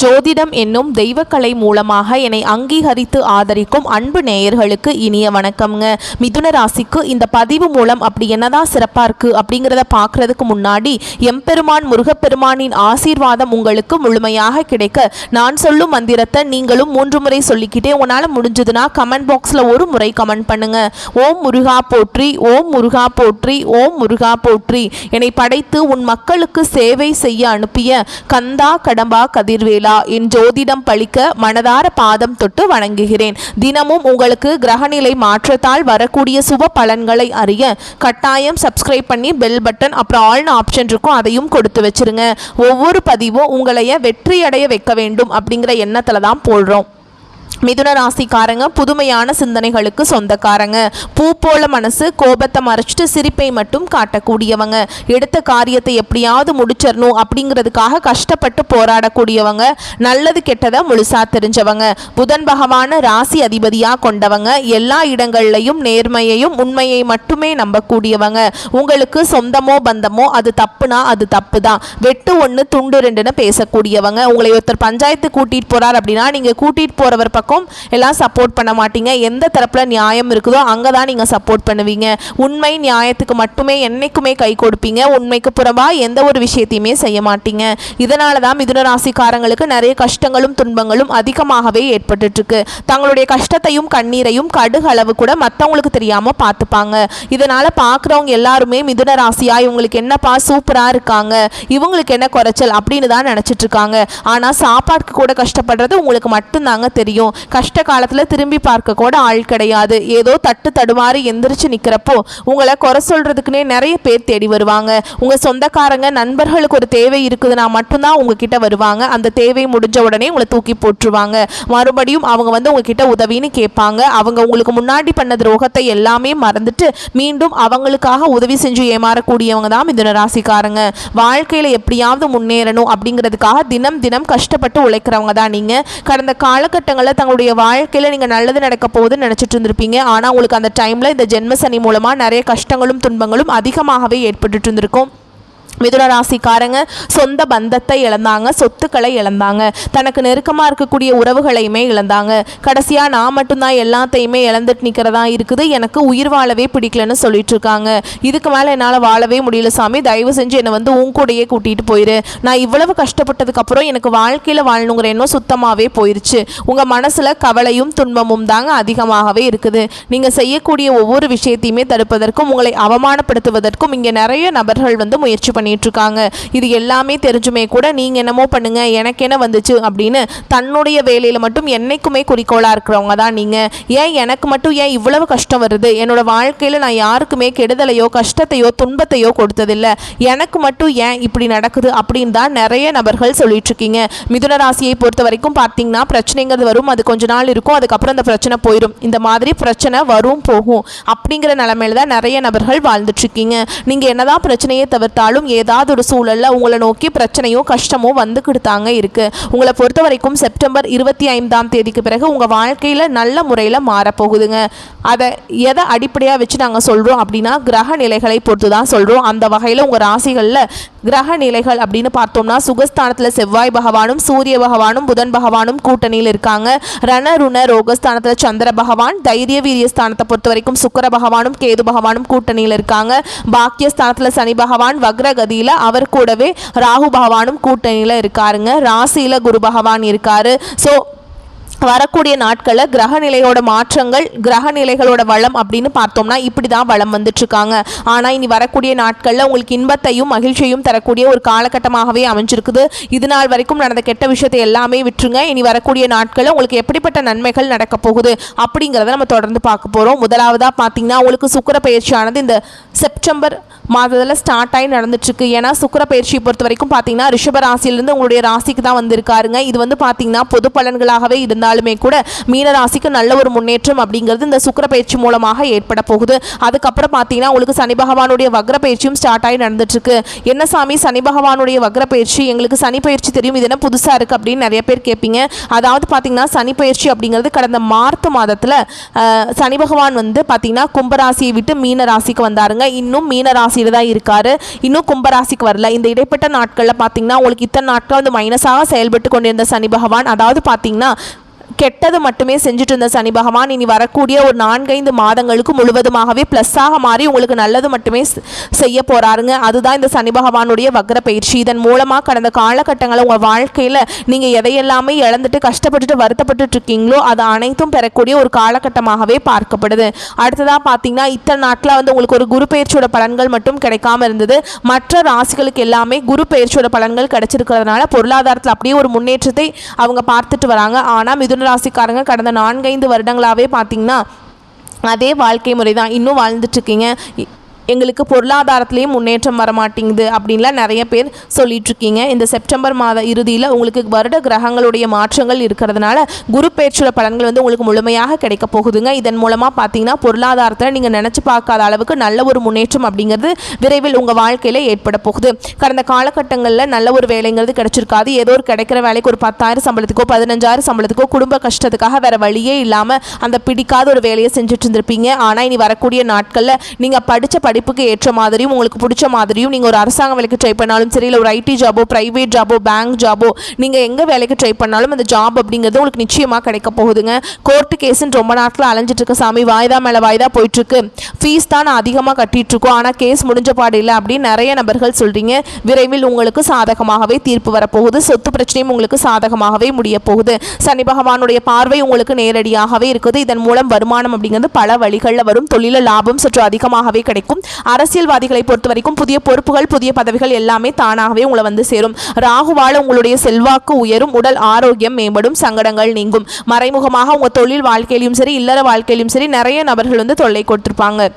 ஜோதிடம் என்னும் தெய்வக்கலை மூலமாக என்னை அங்கீகரித்து ஆதரிக்கும் அன்பு நேயர்களுக்கு இனிய வணக்கம்ங்க. மிதுன ராசிக்கு இந்த பதிவு மூலம் அப்படி என்னதான் சிறப்பாக இருக்குது அப்படிங்கிறத பார்க்குறதுக்கு முன்னாடி எம்பெருமான் முருகப்பெருமானின் ஆசீர்வாதம் உங்களுக்கு முழுமையாக கிடைக்க நான் சொல்லும் மந்திரத்தை நீங்களும் 3 முறை சொல்லிக்கிட்டே உங்களால் முடிஞ்சதுன்னா கமெண்ட் பாக்ஸில் ஒரு முறை கமெண்ட் பண்ணுங்க. ஓம் முருகா போற்றி, ஓம் முருகா போற்றி, ஓம் முருகா போற்றி. என்னை படைத்து உன் மக்களுக்கு சேவை செய்ய அனுப்பிய கந்தா கடம்பா கதிர்வேல் என் ஜோதிடம் பழிக்க மனதார பாதம் தொட்டு வணங்குகிறேன். தினமும் உங்களுக்கு கிரகநிலை மாற்றத்தால் வரக்கூடிய சுப பலன்களை அறிய கட்டாயம் சப்ஸ்கிரைப் பண்ணி பெல் பட்டன் அப்புறம் ஆல்னு ஆப்ஷன் இருக்கும், அதையும் கொடுத்து வச்சிருங்க. ஒவ்வொரு பதிவும் உங்களைய வெற்றியடைய வைக்க வேண்டும் அப்படிங்கிற எண்ணத்துல தான் போடுறோம். மிதுன ராசிக்காரங்க புதுமையான சிந்தனைகளுக்கு சொந்தக்காரங்க. பூ போல மனசு, கோபத்தை மறைச்சிட்டு சிரிப்பை மட்டும் காட்டக்கூடியவங்க. எடுத்த காரியத்தை எப்படியாவது முடிச்சிடணும் அப்படிங்கிறதுக்காக கஷ்டப்பட்டு போராடக்கூடியவங்க. நல்லது கெட்டதை முழுசா தெரிஞ்சவங்க. புதன் பகவான ராசி அதிபதியாக கொண்டவங்க. எல்லா இடங்கள்லையும் நேர்மையையும் உண்மையை மட்டுமே நம்பக்கூடியவங்க. உங்களுக்கு சொந்தமோ பந்தமோ அது தப்புனா அது தப்பு தான். வெட்டு 1 துண்டு 2ன்னு பேசக்கூடியவங்க. உங்களை ஒருத்தர் பஞ்சாயத்து கூட்டிட்டு போறார் அப்படின்னா நீங்க கூட்டிட்டு போறவர் பக்கம் எல்லாம் சப்போர்ட் பண்ண மாட்டீங்க. எந்த தரப்புல நியாயம் இருக்குதோ அங்கதான் நீங்க சப்போர்ட் பண்ணுவீங்க. உண்மை நியாயத்துக்கு மட்டுமே என்னைக்குமே கை கொடுப்பீங்க. உண்மைக்கு புறம்பா எந்த ஒரு விஷயத்தையுமே செய்ய மாட்டீங்க. இதனாலதான் மிதுன ராசிக்காரங்களுக்கு நிறைய கஷ்டங்களும் துன்பங்களும் அதிகமாகவே ஏற்பட்டு இருக்கு. தங்களுடைய கஷ்டத்தையும் கண்ணீரையும் கடுகு அளவு கூட மற்றவங்களுக்கு தெரியாம பார்த்துப்பாங்க. இதனால பாக்குறவங்க எல்லாருமே மிதுன ராசியா இவங்களுக்கு என்னப்பா சூப்பரா இருக்காங்க, இவங்களுக்கு என்ன குறைச்சல் அப்படின்னு தான் நினைச்சிட்டு இருக்காங்க. ஆனா சாப்பாட்டுக்கு கூட கஷ்டப்படுறது உங்களுக்கு மட்டும்தாங்க தெரியும். கஷ்ட காலத்தில் திரும்பி பார்க்க கூட ஆள் கிடையாது. ஏதோ தட்டு தடுமாறி எந்திரிச்சு நிற்கிறப்போ உங்களை குறை சொல்றதுக்குன்னே நிறைய பேர் தேடி வருவாங்க. உங்கள் சொந்தக்காரங்க நண்பர்களுக்கு ஒரு தேவை இருக்குதுன்னா மட்டும்தான் உங்ககிட்ட வருவாங்க. அந்த தேவை முடிஞ்ச உடனே உங்களை தூக்கி போட்டுருவாங்க. மறுபடியும் அவங்க உங்ககிட்ட உதவின்னு கேட்பாங்க. அவங்க உங்களுக்கு முன்னாடி பண்ண துரோகத்தை எல்லாமே மறந்துட்டு மீண்டும் அவங்களுக்காக உதவி செஞ்சு ஏமாறக்கூடியவங்க தான் மிதுன ராசிக்காரங்க. வாழ்க்கையில் எப்படியாவது முன்னேறணும் அப்படிங்கிறதுக்காக தினம் தினம் கஷ்டப்பட்டு உழைக்கிறவங்க தான் நீங்கள். கடந்த காலகட்டங்களில் தங்களுடைய வாழ்க்கையில் நீங்கள் நல்லது நடக்க போகுதுன்னு நினச்சிட்டு இருந்திருப்பீங்க. ஆனால் உங்களுக்கு அந்த டைமில் இந்த ஜென்ம சனி மூலமாக நிறைய கஷ்டங்களும் துன்பங்களும் அதிகமாகவே ஏற்பட்டு இருந்திருக்கும். மிதுன ராசிக்காரங்க சொந்த பந்தத்தை இழந்தாங்க, சொத்துக்களை இழந்தாங்க, தனக்கு நெருக்கமாக இருக்கக்கூடிய உறவுகளையுமே இழந்தாங்க. கடைசியாக நான் மட்டும்தான் எல்லாத்தையுமே இழந்துட்டு நிற்கிறதா இருக்குது, எனக்கு உயிர் வாழவே பிடிக்கலன்னு சொல்லிட்டு இருக்காங்க. இதுக்கு மேலே என்னால் வாழவே முடியல சாமி, தயவு செஞ்சு என்னை உன் கூடையே கூட்டிகிட்டு போயிரு. நான் இவ்வளவு கஷ்டப்பட்டதுக்கப்புறம் எனக்கு வாழ்க்கையில் வாழணுங்கிற எண்ணம் சுத்தமாகவே போயிடுச்சு. உங்கள் மனசில் கவலையும் துன்பமும் தாங்க அதிகமாகவே இருக்குது. நீங்கள் செய்யக்கூடிய ஒவ்வொரு விஷயத்தையுமே தடுப்பதற்கும் உங்களை அவமானப்படுத்துவதற்கும் இங்கே நிறைய நபர்கள் முயற்சி பண்ணிட்டு இருக்காங்க. இது எல்லாமே தெரிஞ்சுமே கூட நீங்க என்னமோ பண்ணுங்க, எனக்கு என்ன வந்துச்சு அப்படின்னு தன்னுடைய வேலையில மட்டும் என்னைக்குமே குறிக்கோளா இருக்கிறவங்க தான் நீங்க. ஏன் எனக்கு மட்டும் ஏன் இவ்வளவு கஷ்டம் வருது, என்னோட வாழ்க்கையில நான் யாருக்குமே கெடுதலையோ கஷ்டத்தையோ துன்பத்தையோ கொடுத்ததில்லை, எனக்கு மட்டும் ஏன் இப்படி நடக்குது அப்படின்னு தான் நிறைய நபர்கள் சொல்லிட்டு இருக்கீங்க. மிதுன ராசியை பொறுத்த வரைக்கும் பார்த்தீங்கன்னா பிரச்சனைங்கிறது வரும், அது கொஞ்ச நாள் இருக்கும், அதுக்கப்புறம் அந்த பிரச்சனை போயிடும். இந்த மாதிரி பிரச்சனை வரும் போகும் அப்படிங்கிற நிலைமையில தான் நிறைய நபர்கள் வாழ்ந்துட்டு இருக்கீங்க. நீங்க என்னதான் பிரச்சனையை தவிர்த்தாலும் ஏதாவது ஒரு சூழல்ல உங்களை நோக்கி பிரச்சனையும் கஷ்டமும் வந்துக்கிட்டாங்க இருக்கு. உங்களை பொறுத்த வரைக்கும் செப்டம்பர் 25ஆம் தேதிக்கு பிறகு உங்க வாழ்க்கையில நல்ல முறையில் மாறப்போகுதுங்க. அதை எதை அடிப்படையாக வச்சு நாங்கள் சொல்றோம் அப்படின்னா கிரக நிலைகளை பொறுத்து தான் சொல்றோம். அந்த வகையில் உங்க ராசிகளில் கிரக நிலைகள் அப்படின்னு பார்த்தோம்னா சுகஸ்தானத்தில் செவ்வாய் பகவானும் சூரிய பகவானும் புதன் பகவானும் கூட்டணியில் இருக்காங்க. ரணருண ரோகஸ்தானத்தில் சந்திர பகவான், தைரிய வீரியஸ்தானத்தை பொறுத்த வரைக்கும் சுக்கிர பகவானும் கேது பகவானும் கூட்டணியில் இருக்காங்க. பாக்கியஸ்தானத்தில் சனி பகவான் வக்ரகதியில் அவர் கூடவே ராகு பகவானும் கூட்டணியில் இருக்காருங்க. ராசியில குரு பகவான் இருக்காரு. ஸோ வரக்கூடிய நாட்களில் கிரகநிலையோட மாற்றங்கள் கிரகநிலைகளோட வளம் அப்படின்னு பார்த்தோம்னா இப்படி தான் வளம் வந்துட்டுருக்காங்க. ஆனால் இனி வரக்கூடிய நாட்களில் உங்களுக்கு இன்பத்தையும் மகிழ்ச்சியையும் தரக்கூடிய ஒரு காலகட்டமாகவே அமைஞ்சிருக்குது. இது நாள் வரைக்கும் நடந்த கெட்ட விஷயத்தை எல்லாமே விட்டுருங்க. இனி வரக்கூடிய நாட்களில் உங்களுக்கு எப்படிப்பட்ட நன்மைகள் நடக்க போகுது அப்படிங்கிறத நம்ம தொடர்ந்து பார்க்க போகிறோம். முதலாவதாக பார்த்தீங்கன்னா உங்களுக்கு சுக்கிர பயிற்சியானது இந்த செப்டம்பர் மாதத்தில் ஸ்டார்ட் ஆகி நடந்துட்டுருக்கு. ஏன்னா சுக்கிர பயிற்சியை பொறுத்த வரைக்கும் பார்த்தீங்கன்னா ரிஷப ராசியிலிருந்து உங்களுடைய ராசிக்கு தான் வந்திருக்காருங்க. இது பார்த்தீங்கன்னா பொது பலன்களாகவே இருந்தாலும் இருந்தாலுமே கூட மீனராசிக்கு நல்ல ஒரு முன்னேற்றம் அப்படிங்கிறது இந்த சுக்கிர பயிற்சி மூலமாக ஏற்பட போகுது. அதுக்கப்புறம் பார்த்தீங்கன்னா உங்களுக்கு சனி பகவானுடைய வக்ர பயிற்சியும் ஸ்டார்ட் ஆகி நடந்துட்டு இருக்கு. என்ன சாமி சனி பகவானுடைய வக்ர பயிற்சி, எங்களுக்கு சனி பயிற்சி தெரியும், இது என்ன புதுசாக இருக்குது அப்படின்னு நிறைய பேர் கேட்பீங்க. அதாவது பார்த்தீங்கன்னா சனி பயிற்சி அப்படிங்கிறது கடந்த மார்ச் மாதத்தில் சனி பகவான் வந்து பார்த்தீங்கன்னா கும்பராசியை விட்டு மீன ராசிக்கு வந்தாருங்க. இன்னும் மீன ராசியில் தான் இருக்காரு, இன்னும் கும்பராசிக்கு வரல. இந்த இடைப்பட்ட நாட்களில் பார்த்தீங்கன்னா உங்களுக்கு இத்தனை நாட்கள் வந்து மைனஸாக செயல்பட்டு கொண்டிருந்த சனி பகவான், அதாவது பார்த்தீங்கன்னா கெட்டது மட்டுமே செஞ்சுட்டு இருந்த சனி பகவான் இனி வரக்கூடிய ஒரு 4-5 மாதங்களுக்கு முழுவதுமாகவே ப்ளஸ்ஸாக மாறி உங்களுக்கு நல்லது மட்டுமே செய்ய போகிறாருங்க. அதுதான் இந்த சனி பகவானுடைய வக்ர பயிற்சி. இதன் மூலமாக கடந்த காலகட்டங்களில் உங்கள் வாழ்க்கையில் நீங்கள் எதையெல்லாமே இழந்துட்டு கஷ்டப்பட்டுட்டு வருத்தப்பட்டு இருக்கீங்களோ அது அனைத்தும் பெறக்கூடிய ஒரு காலகட்டமாகவே பார்க்கப்படுது. அடுத்ததாக பார்த்தீங்கன்னா இத்தனை நாட்களாக வந்து உங்களுக்கு ஒரு குரு பயிற்சியோட பலன்கள் மட்டும் கிடைக்காம இருந்தது. மற்ற ராசிகளுக்கு எல்லாமே குரு பயிற்சியோட பலன்கள் கிடைச்சிருக்கிறதுனால பொருளாதாரத்தில் அப்படியே ஒரு முன்னேற்றத்தை அவங்க பார்த்துட்டு வராங்க. ஆனால் மிதுன ராசிக்காரங்க கடந்த 4-5 வருடங்களாகவே பார்த்தீங்கன்னா அதே வாழ்க்கை முறை தான் இன்னும் வாழ்ந்துட்டுருக்கீங்க. எங்களுக்கு பொருளாதாரத்துலேயும் முன்னேற்றம் வர மாட்டேங்குது அப்படின்லாம் நிறைய பேர் சொல்லிகிட்ருக்கீங்க. இந்த செப்டம்பர் மாத இறுதியில் உங்களுக்கு வருட கிரகங்களுடைய மாற்றங்கள் இருக்கிறதுனால குரு பயிற்சியோட பலன்கள் வந்து உங்களுக்கு முழுமையாக கிடைக்க போகுதுங்க. இதன் மூலமாக பார்த்தீங்கன்னா பொருளாதாரத்தில் நீங்கள் நினச்சி பார்க்காத அளவுக்கு நல்ல ஒரு முன்னேற்றம் அப்படிங்கிறது விரைவில் உங்கள் வாழ்க்கையில் ஏற்பட போகுது. கடந்த காலகட்டங்களில் நல்ல ஒரு வேலைங்கிறது கிடைச்சிருக்காது. ஏதோ ஒரு கிடைக்கிற வேலைக்கு ஒரு 10,000 சம்பளத்துக்கோ 15,000 சம்பளத்துக்கோ குடும்ப கஷ்டத்துக்காக வேறு வழியே இல்லாமல் அந்த பிடிக்காத ஒரு வேலையை செஞ்சுட்டு இருந்திருப்பீங்க. ஆனால் இனி வரக்கூடிய நாட்களில் நீங்கள் படித்த படிப்புக்கு ஏற்ற மாதிரியும் உங்களுக்கு பிடிச்ச மாதிரியும் நீங்கள் ஒரு அரசாங்க வேலைக்கு ட்ரை பண்ணாலும் சரி, இல்லை ஒரு ஐடி ஜாபோ ப்ரைவேட் ஜாபோ பேங்க் ஜாபோ நீங்கள் எங்கே வேலைக்கு ட்ரை பண்ணாலும் அந்த ஜாப் அப்படிங்கிறது உங்களுக்கு நிச்சயமாக கிடைக்க போகுதுங்க. கோர்ட்டு கேஸுன்னு ரொம்ப நாட்கள் அலைஞ்சிட்டு இருக்க சாமி, வாய்தா மேலே வாய்தா போயிட்டுருக்கு, ஃபீஸ் தான் அதிகமாக கட்டிகிட்ருக்கோம் ஆனால் கேஸ் முடிஞ்ச பாடு இல்லை அப்படின்னு நிறைய நபர்கள் சொல்கிறீங்க. விரைவில் உங்களுக்கு சாதகமாகவே தீர்ப்பு வரப்போகுது. சொத்து பிரச்சனையும் உங்களுக்கு சாதகமாகவே முடிய போகுது. சனி பகவானுடைய பார்வை உங்களுக்கு நேரடியாகவே இருக்குது. இதன் மூலம் வருமானம் அப்படிங்கிறது பல வழிகளில் வரும். தொழில லாபம் சற்று அதிகமாகவே கிடைக்கும். அரசியல்வாதிகளை பொறுத்த வரைக்கும் புதிய பொறுப்புகள் புதிய பதவிகள் எல்லாமே தானாகவே உங்களை வந்து சேரும். ராகுவால உங்களுடைய செல்வாக்கு உயரும், உடல் ஆரோக்கியம் மேம்படும், சங்கடங்கள் நீங்கும். மறைமுகமாக உங்கள் தொழில் வாழ்க்கையிலும் சரி இல்லற வாழ்க்கையிலும் சரி நிறைய நபர்கள் வந்து தொல்லை கொடுத்துருப்பாங்க.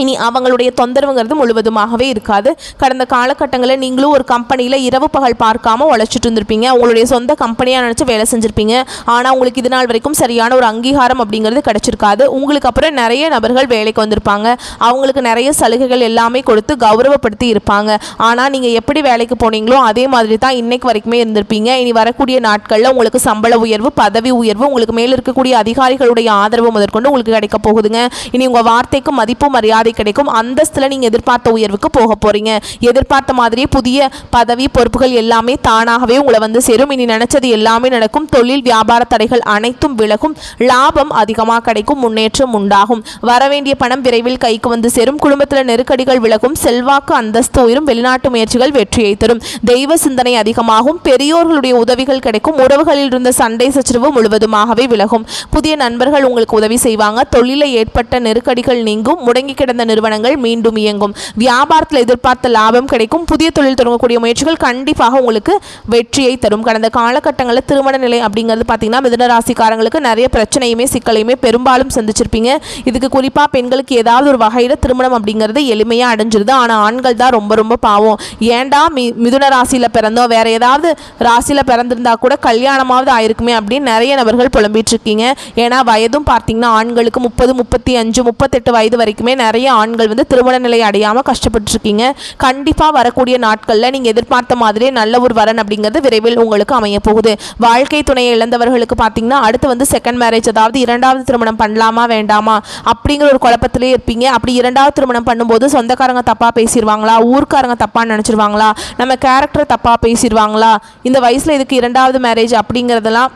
இனி அவங்களுடைய தொந்தரவுங்கிறது முழுவதுமாகவே இருக்காது. கடந்த காலகட்டங்களில் நீங்களும் ஒரு கம்பெனியில் இரவு பகல் பார்க்காம உழைச்சிட்டு இருந்திருப்பீங்க. உங்களுடைய சொந்த கம்பெனியாக நினச்சி வேலை செஞ்சுருப்பீங்க. ஆனால் உங்களுக்கு இது நாள் வரைக்கும் சரியான ஒரு அங்கீகாரம் அப்படிங்கிறது கிடைச்சிருக்காது. உங்களுக்கு அப்புறம் நிறைய நபர்கள் வேலைக்கு வந்திருப்பாங்க. அவங்களுக்கு நிறைய சலுகைகள் எல்லாமே கொடுத்து கௌரவப்படுத்தி இருப்பாங்க. ஆனால் நீங்கள் எப்படி வேலைக்கு போனீங்களோ அதே மாதிரி தான் இன்னைக்கு வரைக்குமே இருந்திருப்பீங்க. இனி வரக்கூடிய நாட்களில் உங்களுக்கு சம்பள உயர்வு பதவி உயர்வு உங்களுக்கு மேலே இருக்கக்கூடிய அதிகாரிகளுடைய ஆதரவு முதற்கொண்டு உங்களுக்கு கிடைக்க போகுதுங்க. இனி உங்கள் வார்த்தைக்கு மதிப்பு மரியாதை கிடைக்கும். அந்தஸ்துல நீங்க எதிர்பார்த்த உயர்வுக்கு போக போறீங்க. எதிர்பார்த்த மாதிரியே புதிய பதவி பொறுப்புகள் எல்லாமே தானாகவே உங்களை வந்து சேரும். இனி நினைச்சது எல்லாமே நடக்கும். தொழில் வியாபார தடைகள் அனைத்தும் விலகும். லாபம் அதிகமாக கிடைக்கும். முன்னேற்றம் உண்டாகும். வரவேண்டிய பணம் விரைவில் கைக்கு வந்து சேரும். குடும்பத்தில் நெருக்கடிகள் விலகும். செல்வாக்கு அந்தஸ்து உயரும். வெளிநாட்டு முயற்சிகள் வெற்றியை தரும். தெய்வ சிந்தனை அதிகமாகும். பெரியோர்களுடைய உதவிகள் கிடைக்கும். உறவுகளில் இருந்த சண்டை சச்சரவு முழுவதுமாகவே விலகும். புதிய நண்பர்கள் உங்களுக்கு உதவி செய்வாங்க. தொழிலில் ஏற்பட்ட நெருக்கடிகள் நீங்கும். முடங்கி கிடந்த நிறுவனங்கள் மீண்டும் இயங்கும். வியாபாரத்தில் எதிர்பார்த்த லாபம் கிடைக்கும். புதிய தொழில் தொடங்கக்கூடிய முயற்சிகள் கண்டிப்பாக உங்களுக்கு வெற்றியை தரும். கடந்த காலகட்டங்களில் திருமண நிலை அப்படிங்கிறது பார்த்தீங்கன்னா மிதுன ராசிக்காரங்களுக்கு நிறைய பிரச்சனையுமே சிக்கலையுமே பெரும்பாலும் சந்திச்சிருப்பீங்க. இதுக்கு குறிப்பாக பெண்களுக்கு ஏதாவது ஒரு வகையில் திருமணம் அப்படிங்கிறது எளிமையாக அடைஞ்சிருது. ஆனால் ஆண்கள் தான் ரொம்ப ரொம்ப பாவம். ஏண்டா மிதுன ராசியில் பிறந்தோம், வேற ஏதாவது ராசியில் பிறந்திருந்தா கூட கல்யாணமாவது ஆயிருக்குமே அப்படின்னு நிறைய நபர்கள் புலம்பிட்டு இருக்கீங்க. ஏன்னா வயதும் பார்த்தீங்கன்னா ஆண்களுக்கு 30, 35, 38 வயது வரைக்குமே நிறைய ஆண்கள் வந்து திருமண நிலை அடையாமல் கஷ்டப்பட்டுருக்கீங்க. கண்டிப்பாக வரக்கூடிய நாட்களில் நீங்கள் எதிர்பார்த்த மாதிரியே நல்ல ஒரு வரன் அப்படிங்கிறது விரைவில் உங்களுக்கு அமைய போகுது. வாழ்க்கை துணையை இழந்தவர்களுக்கு பார்த்தீங்கன்னா அடுத்து வந்து செகண்ட் மேரேஜ், அதாவது இரண்டாவது திருமணம் பண்ணலாமா வேண்டாமா அப்படிங்கிற ஒரு குழப்பத்திலே இருப்பீங்க. அப்படி இரண்டாவது திருமணம் பண்ணும்போது சொந்தக்காரங்க தப்பாக பேசிடுவாங்களா, ஊர்க்காரங்க தப்பாக நினச்சிருவாங்களா, நம்ம கேரக்டர் தப்பாக பேசிடுவாங்களா, இந்த வயசில் இதுக்கு இரண்டாவது மேரேஜ் அப்படிங்கிறதெல்லாம்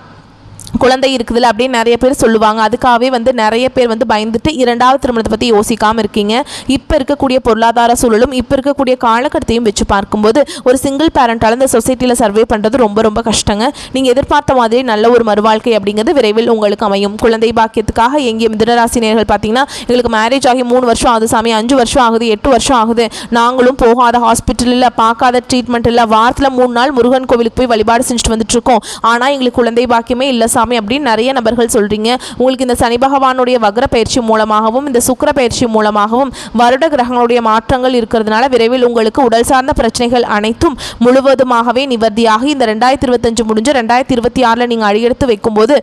குழந்தை இருக்குதுல்ல அப்படின்னு நிறைய பேர் சொல்லுவாங்க. அதுக்காகவே வந்து நிறைய பேர் வந்து பயந்துட்டு இரண்டாவது திருமணத்தை பற்றி யோசிக்காமல் இருக்கீங்க. இப்போ இருக்கக்கூடிய பொருளாதார சூழலும் இப்போ இருக்கக்கூடிய காலகட்டத்தையும் வச்சு பார்க்கும்போது ஒரு சிங்கிள் பேரண்டால் இந்த சொசைட்டியில் சர்வே பண்ணுறது ரொம்ப ரொம்ப கஷ்டங்க. நீங்கள் எதிர்பார்த்த மாதிரி நல்ல ஒரு மறுவாழ்க்கை அப்படிங்கிறது விரைவில் உங்களுக்கு அமையும். குழந்தை பாக்கியத்துக்காக எங்கே மிதுனராசினியர்கள் பார்த்தீங்கன்னா எங்களுக்கு மேரேஜ் ஆகி 3 வருஷம் ஆகுது சாமி, 5 வருஷம் ஆகுது, 8 வருஷம் ஆகுது, நாங்களும் போகாத ஹாஸ்பிட்டல் இல்லை, பார்க்காத ட்ரீட்மெண்ட் இல்லை, வாரத்தில் 3 நாள் முருகன் கோவிலுக்கு போய் வழிபாடு செஞ்சுட்டு வந்துட்டு இருக்கோம், ஆனால் எங்களுக்கு குழந்தை பாக்கியமே இல்லை சாமி அப்படின்னு நிறைய நபர்கள் சொல்கிறீங்க. உங்களுக்கு இந்த சனி பகவானுடைய வக்ர பயிற்சி மூலமாகவும் இந்த சுக்கிர பயிற்சி மூலமாகவும் வருட கிரகங்களுடைய மாற்றங்கள் இருக்கிறதுனால விரைவில் உங்களுக்கு உடல் சார்ந்த பிரச்சனைகள் அனைத்தும் முழுவதுமாகவே நிவர்த்தியாகி இந்த 2025 முடிஞ்சு 2026 நீங்கள் அடியெடுத்து வைக்கும்போது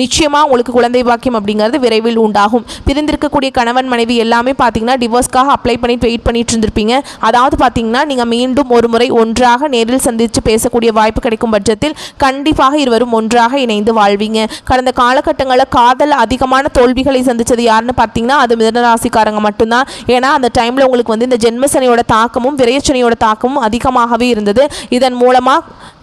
நிச்சயமாக உங்களுக்கு குழந்தை பாக்கியம் அப்படிங்கிறது விரைவில் உண்டாகும். பிரிந்திருக்கக்கூடிய கணவன் மனைவி எல்லாமே பார்த்தீங்கன்னா டிவோர்ஸ்க்காக அப்ளை பண்ணிட்டு வெயிட் பண்ணிட்டு இருந்திருப்பீங்க. அதாவது பார்த்தீங்கன்னா நீங்கள் மீண்டும் ஒரு முறை ஒன்றாக நேரில் சந்தித்து பேசக்கூடிய வாய்ப்பு கிடைக்கும் பட்சத்தில் கண்டிப்பாக இருவரும் ஒன்றாக இணைந்து வாழ்வீங்க. கடந்த காலகட்டங்களில் காதல் அதிகமான தோல்விகளை சந்தித்தது யாருன்னு பார்த்தீங்கன்னா அது மிதுனராசிக்காரங்க மட்டும்தான். ஏன்னா அந்த டைமில் உங்களுக்கு வந்து இந்த ஜென்மசனியோட தாக்கமும் விரயச்சனியோட தாக்கமும் அதிகமாகவே இருந்தது. இதன் மூலமாக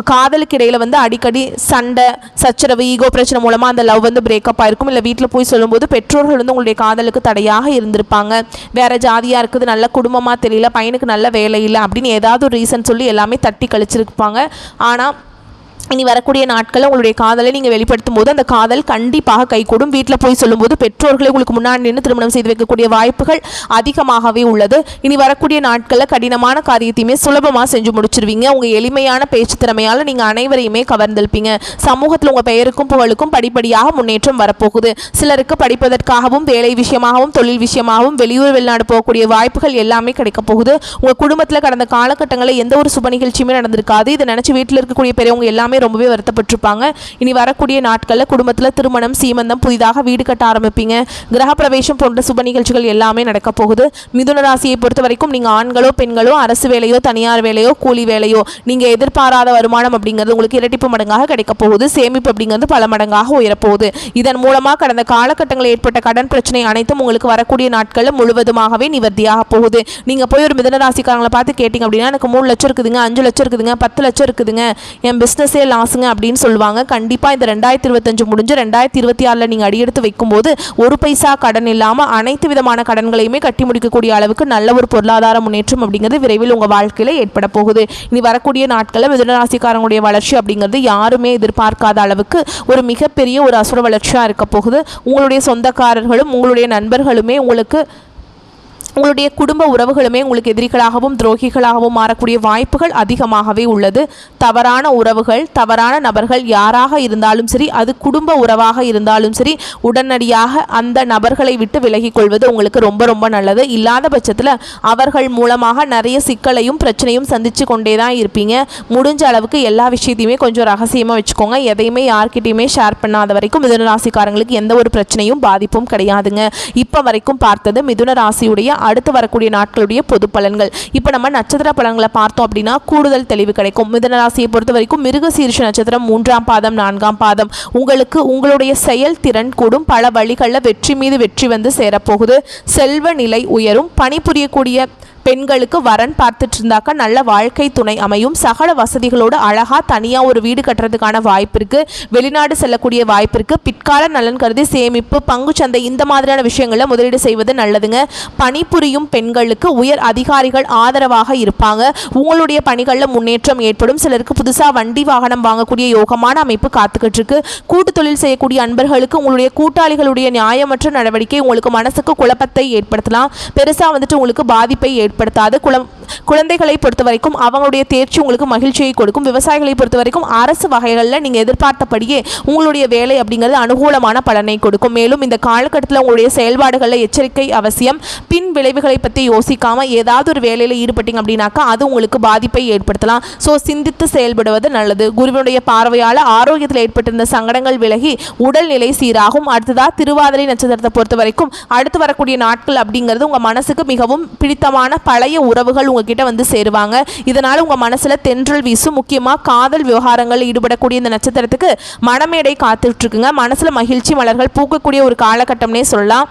காதலுக்கு இடையில் வந்து அடிக்கடி சண்டை சச்சரவு ஈகோ பிரச்சனை மூலமாக அந்த லவ் வந்து பிரேக்கப் ஆயிருக்கும். இல்லை வீட்டில் போய் சொல்லும்போது பெற்றோர்கள் வந்து உங்களுடைய காதலுக்கு தடையாக இருந்திருப்பாங்க. வேறு ஜாதியாக இருக்குது, நல்ல குடும்பமாக தெரியல, பையனுக்கு நல்ல வேலை இல்லை அப்படின்னு ஏதாவது ஒரு ரீசன் சொல்லி எல்லாமே தட்டி கழிச்சிருப்பாங்க. ஆனால் இனி வரக்கூடிய நாட்களில் உங்களுடைய காதலை நீங்கள் வெளிப்படுத்தும் போது அந்த காதல் கண்டிப்பாக கைகூடும். வீட்டில் போய் சொல்லும்போது பெற்றோர்களை உங்களுக்கு முன்னாடி நின்று திருமணம் செய்து வைக்கக்கூடிய வாய்ப்புகள் அதிகமாகவே உள்ளது. இனி வரக்கூடிய நாட்களில் கடினமான காரியத்தையுமே சுலபமாக செஞ்சு முடிச்சிருவீங்க. உங்கள் எளிமையான பேச்சு திறமையால் நீங்கள் அனைவரையுமே கவர்ந்திருப்பீங்க. சமூகத்தில் உங்கள் பெயருக்கும் புகழுக்கும் படிப்படியாக முன்னேற்றம் வரப்போகுது. சிலருக்கு படிப்பதற்காகவும் வேலை விஷயமாகவும் தொழில் விஷயமாகவும் வெளியூர் வெளிநாடு போகக்கூடிய வாய்ப்புகள் எல்லாமே கிடைக்க போகுது. உங்கள் குடும்பத்தில் கடந்த காலகட்டங்களில் எந்த ஒரு சுப நிகழ்ச்சியுமே நடந்திருக்காது. இதை நினச்சி வீட்டில் இருக்கக்கூடிய பெரியவங்க எல்லாமே ரொம்பவே வருத்தப்பட்டிருப்பாங்க. இனி வரக்கூடிய நாட்களில் குடும்பத்தில் திருமணம் சீமந்தம் புதிதாக வீடு கட்ட ஆரம்பிப்பீங்க. கிரகப்பிரவேசம் போன்ற சுப நிகழ்ச்சிகள் எல்லாமே நடக்க போகுது. மிதுன ராசியை பொறுத்த வரைக்கும் நீங்கள் ஆண்களோ பெண்களோ அரசு வேலையோ தனியார் வேலையோ கூலி வேலையோ நீங்கள் எதிர்பாராத வருமானம் அப்படிங்கிறது உங்களுக்கு இரட்டிப்பு மடங்காக கிடைக்க போகுது. சேமிப்பு அப்படிங்கிறது பல மடங்காக உயரப்போகுது. இதன் மூலமாக கடந்த காலகட்டங்களில் ஏற்பட்ட கடன் பிரச்சனை அனைத்தும் உங்களுக்கு வரக்கூடிய நாட்களில் முழுவதுமாகவே நிவர்த்தியாக போகுது. நீங்கள் போய் ஒரு மிதுன ராசிக்காரங்களை பார்த்து கேட்டிங்க அப்படின்னா எனக்கு 3 லட்சம் இருக்குதுங்க, 5 லட்சம் இருக்குதுங்க, 10 லட்சம் இருக்குதுங்க, என் பிஸ்னஸே லாஸுங்க அப்படின்னு சொல்லுவாங்க. கண்டிப்பாக இந்த 2025 முடிஞ்சு 2026 நீங்கள் அடியெடுத்து வைக்கும்போது ஒரு பைசா கடன் இல்லாமல் அனைத்து விதமான கடன்களையுமே கட்டி முடிக்கக்கூடிய அளவுக்கு நல்ல ஒரு பொருளாதார முன்னேற்றம் அப்படிங்கிறது விரைவில் உங்கள் வாழ்க்கையில் ஏற்பட போகுது. இனி வரக்கூடிய நாட்களில் மிதுனராசிக்காரங்களுடைய வளர்ச்சி அப்படிங்கிறது யாருமே எதிர்பார்க்காத அளவுக்கு ஒரு மிகப்பெரிய ஒரு அசுர வளர்ச்சியாக இருக்க போகுது. உங்களுடைய சொந்தக்காரர்களும் உங்களுடைய நண்பர்களுமே உங்களுடைய குடும்ப உறவுகளுமே உங்களுக்கு எதிரிகளாகவும் துரோகிகளாகவும் மாறக்கூடிய வாய்ப்புகள் அதிகமாகவே உள்ளது. தவறான உறவுகள் தவறான நபர்கள் யாராக இருந்தாலும் சரி, அது குடும்ப உறவாக இருந்தாலும் சரி, உடனடியாக அந்த நபர்களை விட்டு விலகிக் கொள்வது உங்களுக்கு ரொம்ப ரொம்ப நல்லது. இல்லாத பட்சத்தில் அவர்கள் மூலமாக நிறைய சிக்கலையும் பிரச்சனையும் சந்தித்து கொண்டே தான் இருப்பீங்க. முடிஞ்ச அளவுக்கு எல்லா விஷயத்தையுமே கொஞ்சம் ரகசியமாக வச்சுக்கோங்க. எதையுமே யார்கிட்டையுமே ஷேர் பண்ணாத வரைக்கும் மிதுன ராசிக்காரங்களுக்கு எந்த ஒரு பிரச்சனையும் பாதிப்பும் கிடையாதுங்க. இப்போ வரைக்கும் பார்த்தது மிதுன ராசியுடைய அடுத்து வரக்கூடிய நாட்களுடைய பொது பலன்கள். இப்போ நம்ம நட்சத்திர பலன்களை பார்த்தோம் அப்படின்னா கூடுதல் தெளிவு கிடைக்கும். மிதுன ராசியை பொறுத்த வரைக்கும் மிருகசீரிஷ நட்சத்திரம் 3ஆம் பாதம் 4ஆம் பாதம் உங்களுக்கு உங்களுடைய செயல்திறன் கூடும். பல வழிகளில் வெற்றி மீது வெற்றி வந்து சேரப்போகுது. செல்வ நிலை உயரும். பணிபுரியக்கூடிய பெண்களுக்கு வரன் பார்த்துட்டு இருந்தாக்கா நல்ல வாழ்க்கை துணை அமையும். சகல வசதிகளோடு அழகாக தனியாக ஒரு வீடு கட்டுறதுக்கான வாய்ப்பு இருக்குது. வெளிநாடு செல்லக்கூடிய வாய்ப்பு இருக்குது. பிற்கால நலன் கருதி சேமிப்பு பங்குச்சந்தை இந்த மாதிரியான விஷயங்களில் முதலீடு செய்வது நல்லதுங்க. பணிபுரியும் பெண்களுக்கு உயர் அதிகாரிகள் ஆதரவாக இருப்பாங்க. உங்களுடைய பணிகளில் முன்னேற்றம் ஏற்படும். சிலருக்கு புதுசாக வண்டி வாகனம் வாங்கக்கூடிய யோகமான அமைப்பு காத்துக்கிட்டு இருக்கு. கூட்டு தொழில் செய்யக்கூடிய அன்பர்களுக்கு உங்களுடைய கூட்டாளிகளுடைய நியாயமற்ற நடவடிக்கை உங்களுக்கு மனசுக்கு குழப்பத்தை ஏற்படுத்தலாம். பெருசாக வந்துட்டு உங்களுக்கு பாதிப்பை ஏற்படுத்தாது. குழந்தைகளை பொறுத்த வரைக்கும் அவங்களுடைய தேர்ச்சி உங்களுக்கு மகிழ்ச்சியை கொடுக்கும். விவசாயிகளை பொறுத்த வரைக்கும் அரசு வகைகளில் நீங்கள் எதிர்பார்த்தபடியே உங்களுடைய வேலை அப்படிங்கிறது அனுகூலமான பலனை கொடுக்கும். மேலும் இந்த காலகட்டத்தில் உங்களுடைய செயல்பாடுகளில் எச்சரிக்கை அவசியம். பின் விளைவுகளை பற்றி யோசிக்காமல் ஏதாவது ஒரு வேலையில் ஈடுபட்டீங்க அப்படின்னாக்கா அது உங்களுக்கு பாதிப்பை ஏற்படுத்தலாம். ஸோ சிந்தித்து செயல்படுவது நல்லது. குருவினுடைய பார்வையால் ஆரோக்கியத்தில் ஏற்பட்டிருந்த சங்கடங்கள் விலகி உடல்நிலை சீராகும். அடுத்ததாக திருவாதிரை நட்சத்திரத்தை பொறுத்த வரைக்கும் அடுத்து வரக்கூடிய நாட்கள் அப்படிங்கிறது உங்கள் மனசுக்கு மிகவும் பிடித்தமான பழைய உறவுகள் உங்ககிட்ட வந்து சேருவாங்க. இதனால் உங்கள் மனசில் தென்றல் வீசும். முக்கியமாக காதல் விவகாரங்களில் ஈடுபடக்கூடிய இந்த நட்சத்திரத்துக்கு மனமேடை காத்துட்ருக்குங்க. மனசில் மகிழ்ச்சி மலர்கள் பூக்கக்கூடிய ஒரு காலகட்டம்னே சொல்லலாம்.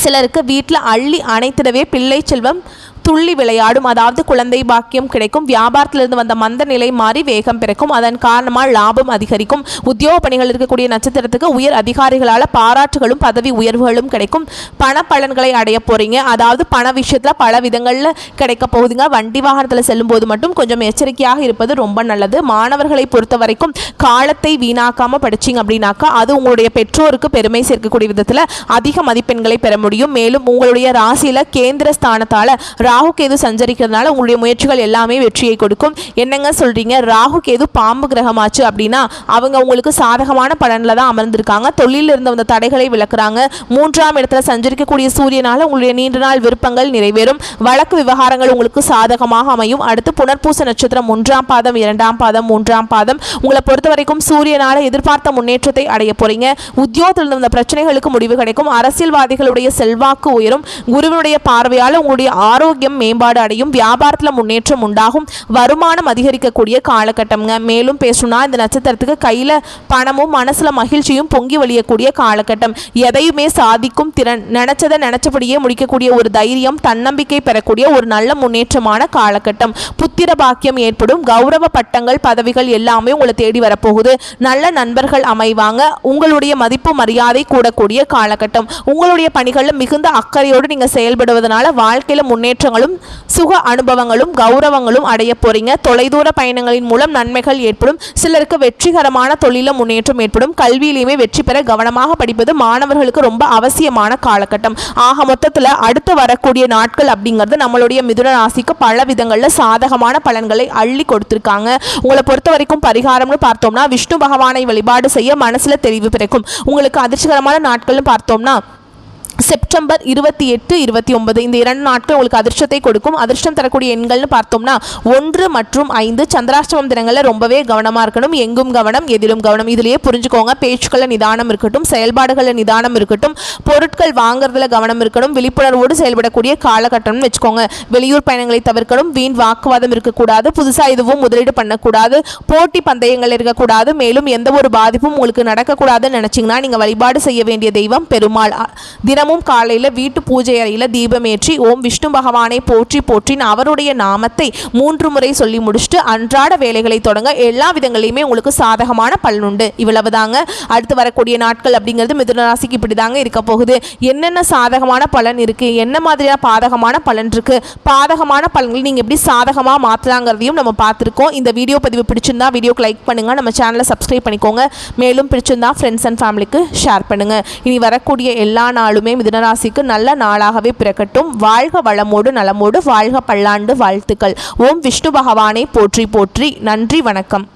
சிலருக்கு வீட்டில் அள்ளி அணைத்திடவே பிள்ளை செல்வம் துள்ளி விளையாடும். அதாவது குழந்தை பாக்கியம் கிடைக்கும். வியாபாரத்திலிருந்து வந்த மந்த நிலை மாறி வேகம் பிறக்கும். அதன் காரணமாக லாபம் அதிகரிக்கும். உத்தியோக பணிகள் இருக்கக்கூடிய நட்சத்திரத்துக்கு உயர் அதிகாரிகளால் பாராட்டுகளும் பதவி உயர்வுகளும் கிடைக்கும். பண பலன்களை அடைய போறீங்க. அதாவது பண விஷயத்தில் பல விதங்களில் கிடைக்க போகுதுங்க. வண்டி வாகனத்தில் செல்லும் போது மட்டும் கொஞ்சம் எச்சரிக்கையாக இருப்பது ரொம்ப நல்லது. மாணவர்களை பொறுத்த வரைக்கும் காலத்தை வீணாக்காமல் படிச்சிங்க அப்படின்னாக்கா அது உங்களுடைய பெற்றோருக்கு பெருமை சேர்க்கக்கூடிய விதத்தில் அதிக மதிப்பெண்களை பெற முடியும். மேலும் உங்களுடைய ராசியில் கேந்திர ஸ்தானத்தால் ராகு கேது சஞ்சரிக்கிறதுனால உங்களுடைய முயற்சிகள் எல்லாமே வெற்றியை கொடுக்கும். என்னங்க சொல்றீங்க, ராகு கேது பாம்பு கிரகமாச்சு அப்படின்னா அவங்க உங்களுக்கு சாதகமான பலனில் தான் அமர்ந்திருக்காங்க. தொழிலில் இருந்த அந்த தடைகளை விளக்குறாங்க. 3ஆம் இடத்துல சஞ்சரிக்கக்கூடிய சூரியனால உங்களுடைய நீண்ட நாள் விருப்பங்கள் நிறைவேறும். வழக்கு விவகாரங்கள் உங்களுக்கு சாதகமாக அமையும். அடுத்து புனர்பூச நட்சத்திரம் 1ஆம் பாதம் 2ஆம் பாதம் 3ஆம் பாதம் உங்களை பொறுத்த வரைக்கும் சூரியனால எதிர்பார்த்த முன்னேற்றத்தை அடைய போறீங்க. உத்தியோகத்தில் இருந்த பிரச்சனைகளுக்கு முடிவு கிடைக்கும். அரசியல்வாதிகளுடைய செல்வாக்கு உயரும். குருவினுடைய பார்வையால் உங்களுடைய ஆரோக்கியம் மேம்பாடு அடையும். வியாபாரத்தில் முன்னேற்றம் உண்டாகும். வருமானம் அதிகரிக்கக்கூடிய காலகட்டம்ங்க. மேலும் பேசணும்னா இந்த நட்சத்திரத்துக்கு கையில பணமும் மனசுல மகிழ்ச்சியும் பொங்கி வழியக்கூடிய காலகட்டம். எதையுமே சாதிக்கும் திறன், நினைச்சதை நினைச்சபடியே முடிக்கக்கூடிய ஒரு தைரியம், தன்னம்பிக்கை பெறக்கூடிய ஒரு நல்ல முன்னேற்றமான காலகட்டம். புத்திர பாக்கியம் ஏற்படும். கௌரவ பட்டங்கள் பதவிகள் எல்லாமே உங்களை தேடி வரப்போகுது. நல்ல நண்பர்கள் அமைவாங்க. உங்களுடைய மதிப்பு மரியாதை கூடக்கூடிய காலகட்டம். உங்களுடைய பணிகளில் மிகுந்த அக்கறையோடு நீங்க செயல்படுவதனால வாழ்க்கையில முன்னேற்றங்களும் சுக அனுபவங்களும் கௌரவங்களும் அடைய போறீங்க. தொலைதூர பயணங்களின் மூலம் நன்மைகள் ஏற்படும். சிலருக்கு வெற்றிகரமான தொழில முன்னேற்றம் ஏற்படும். கல்வியிலுமே வெற்றி பெற கவனமாக படிப்பது மாணவர்களுக்கு ரொம்ப அவசியமான காலகட்டம். ஆக மொத்தத்தில் அடுத்து வரக்கூடிய நாட்கள் அப்படிங்கிறது நம்மளுடைய மிதுன ராசிக்கு பல விதங்களில் சாதகமான பலன்களை அள்ளி கொடுத்திருக்காங்க. உங்களை பொறுத்த வரைக்கும் பரிகாரம்னு பார்த்தோம்னா விஷ்ணு பகவானை வழிபாடு செய்ய மனசுல தெளிவு பிறக்கும். உங்களுக்கு அதிர்ஷ்டகரமான நாட்கள்னு பார்த்தோம்னா செப்டம்பர் 28, 29 இந்த 2 நாட்கள் உங்களுக்கு அதிர்ஷ்டத்தை கொடுக்கும். அதிர்ஷ்டம் தரக்கூடிய எண்கள்னு பார்த்தோம்னா 1 மற்றும் 5. சந்திராஷ்டமம் தினங்களில் ரொம்பவே கவனமாக இருக்கணும். எங்கும் கவனம் எதிலும் கவனம். இதிலேயே புரிஞ்சுக்கோங்க. பேச்சுக்களில் நிதானம் இருக்கட்டும், செயல்பாடுகளில் நிதானம் இருக்கட்டும், பொருட்கள் வாங்குறதுல கவனம் இருக்கணும். விழிப்புணர்வோடு செயல்படக்கூடிய காலகட்டம்னு வச்சுக்கோங்க. வெளியூர் பயணங்களை தவிர்க்கணும். வீண் வாக்குவாதம் இருக்கக்கூடாது. புதுசாக எதுவும் முதலீடு பண்ணக்கூடாது. போட்டி பந்தயங்கள் இருக்கக்கூடாது. மேலும் எந்த ஒரு பாதிப்பும் உங்களுக்கு நடக்கக்கூடாதுன்னு நினைச்சிங்கன்னா நீங்கள் வழிபாடு செய்ய வேண்டிய தெய்வம் பெருமாள். தினமும் காலையில் வீட்டு பூஜை அறையில் தீபமேற்றி ஓம் விஷ்ணு பகவானை போற்றி போற்றின் அவருடைய நாமத்தை 3 முறை சொல்லி முடிச்சுட்டு அன்றாட வேலைகளை தொடங்க. எல்லா விதங்களையுமே உங்களுக்கு சாதகமான பலன் உண்டு. இவ்வளவுதாங்க. அடுத்து வரக்கூடிய நாட்கள் அப்படிங்கிறது மிதுன ராசிக்கு இப்படி தாங்க இருக்க போகுது. என்னென்ன சாதகமான பலன் இருக்கு, என்ன மாதிரியான பாதகமான பலன் இருக்கு, பாதகமான பலன்கள் நீங்க எப்படி சாதகமா மாற்றலாங்கிறதையும் நம்ம பார்த்துருக்கோம். இந்த வீடியோ பதிவு பிடிச்சிருந்தா வீடியோக்கு லைக் பண்ணுங்க, நம்ம சேனலை சப்ஸ்கிரைப் பண்ணிக்கோங்க. மேலும் பிடிச்சிருந்தா ஃப்ரெண்ட்ஸ் அண்ட் ஃபேமிலிக்கு ஷேர் பண்ணுங்க. இனி வரக்கூடிய எல்லா நாளுமே மிதுனராசிக்கு நல்ல நாளாகவே பிறக்கட்டும். வாழ்க வளமோடு நலமோடு வாழ்க பல்லாண்டு வாழ்த்துக்கள். ஓம் விஷ்ணு பகவானை போற்றி போற்றி. நன்றி, வணக்கம்.